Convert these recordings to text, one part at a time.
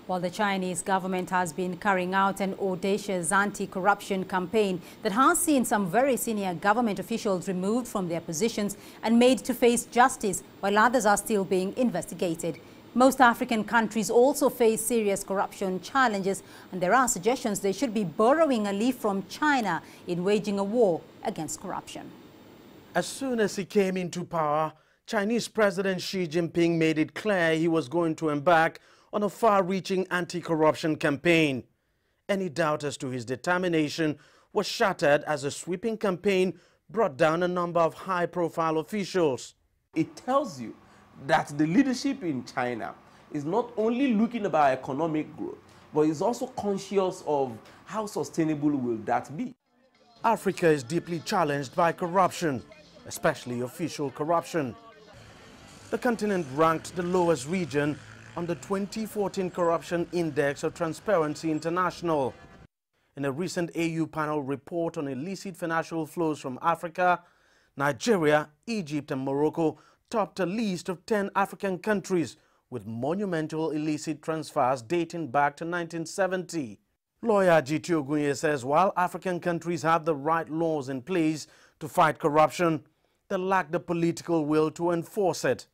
While the Chinese government has been carrying out an audacious anti-corruption campaign that has seen some very senior government officials removed from their positions and made to face justice, while others are still being investigated. Most African countries also face serious corruption challenges, and there are suggestions they should be borrowing a leaf from China in waging a war against corruption. As soon as he came into power, Chinese President Xi Jinping made it clear he was going to embark on a far-reaching anti-corruption campaign. Any doubt as to his determination was shattered as a sweeping campaign brought down a number of high-profile officials. It tells you that the leadership in China is not only looking about economic growth, but is also conscious of how sustainable will that be. Africa is deeply challenged by corruption, especially official corruption. The continent ranked the lowest region on the 2014 Corruption Index of Transparency International. In a recent AU panel report on illicit financial flows from Africa, Nigeria, Egypt and Morocco topped a list of 10 African countries with monumental illicit transfers dating back to 1970. Lawyer G.T. Ogunye says while African countries have the right laws in place to fight corruption, they lack the political will to enforce it.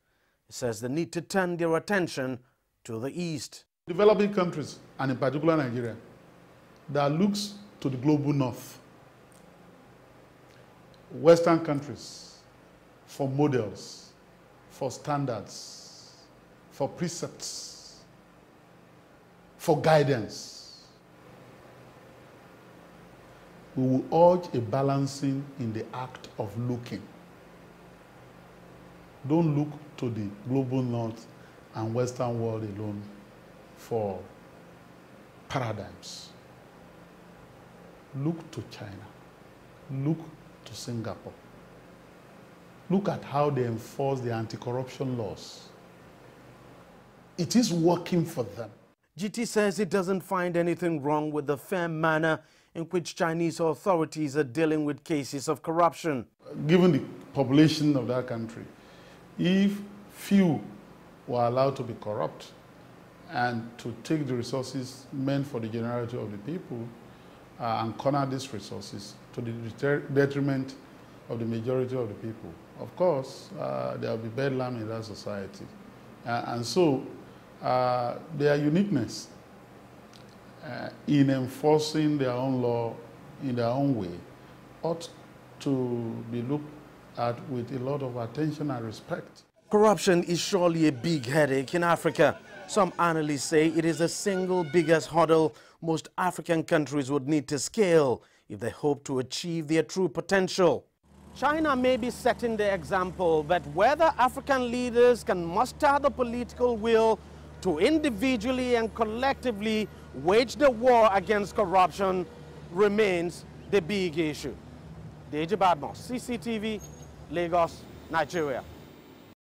He says they need to turn their attention to the East. Developing countries, and in particular Nigeria, that looks to the global north, Western countries, for models, for standards, for precepts, for guidance. We will urge a balancing in the act of looking. Don't look to the global north and Western world alone for paradigms. Look to China. Look to Singapore. Look at how they enforce the anti-corruption laws. It is working for them. GT says it doesn't find anything wrong with the fair manner in which Chinese authorities are dealing with cases of corruption. Given the population of that country, if few were allowed to be corrupt and to take the resources meant for the generality of the people and corner these resources to the detriment of the majority of the people, of course, there will be bedlam in that society. And so their uniqueness in enforcing their own law in their own way ought to be looked at with a lot of attention and respect. Corruption is surely a big headache in Africa. Some analysts say it is the single biggest hurdle most African countries would need to scale if they hope to achieve their true potential. China may be setting the example, but whether African leaders can muster the political will to individually and collectively wage the war against corruption remains the big issue. Deji Badmos, CCTV, Lagos, Nigeria.